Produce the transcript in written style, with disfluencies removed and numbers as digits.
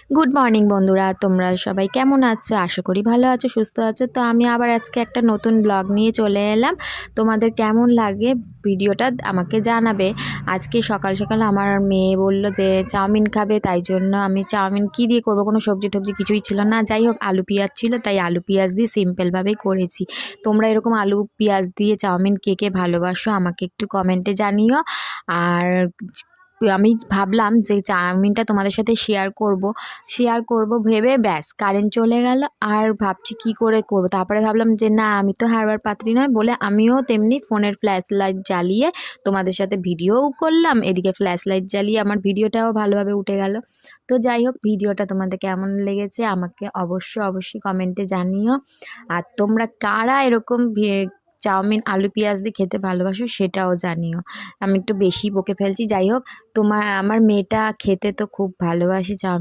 Good morning বন্ধুরা, তোমরা সবাই কেমন আছো? আশা করি ভালো আছো, সুস্থ আছো। তো আমি আবার আজকে একটা নতুন ব্লগ নিয়ে চলে এলাম। তোমাদের কেমন লাগে ভিডিওটা আমাকে জানাবে। আজকে সকাল সকাল আমার মেয়ে বলল যে চাউমিন খাবে, তাই জন্য আমি চাউমিন কী দিয়ে করবো, কোনো সবজি টবজি কিছুই ছিল না। যাই হোক, আলু পেঁয়াজ ছিল, তাই আলু পেঁয়াজ দিয়ে সিম্পলভাবেই করেছি। তোমরা এরকম আলু পেঁয়াজ দিয়ে চাউমিন কে কে ভালোবাসো আমাকে একটু কমেন্টে জানিও। আর আমি ভাবলাম যে চাউমিনটা তোমাদের সাথে শেয়ার করব ভেবে ব্যাস কারেন্ট চলে গেল। আর ভাবছি কি করে করব, তারপরে ভাবলাম যে না, আমি তো হারবার পাত্রী নয় বলে আমিও তেমনি ফোনের ফ্ল্যাশ লাইট জ্বালিয়ে তোমাদের সাথে ভিডিওও করলাম, এদিকে ফ্ল্যাশ লাইট জ্বালিয়ে আমার ভিডিওটাও ভালোভাবে উঠে গেল। তো যাই হোক, ভিডিওটা তোমাদের কেমন লেগেছে আমাকে অবশ্যই কমেন্টে জানিও। আর তোমরা কারা এরকম চাউমিন আলু পেঁয়াজ দিয়ে খেতে ভালোবাসো সেটাও জানিও। আমি একটু বেশি বকে ফেলছি। যাই হোক, আমার মেয়েটা খেতে তো খুব ভালোবাসে চাউমিন।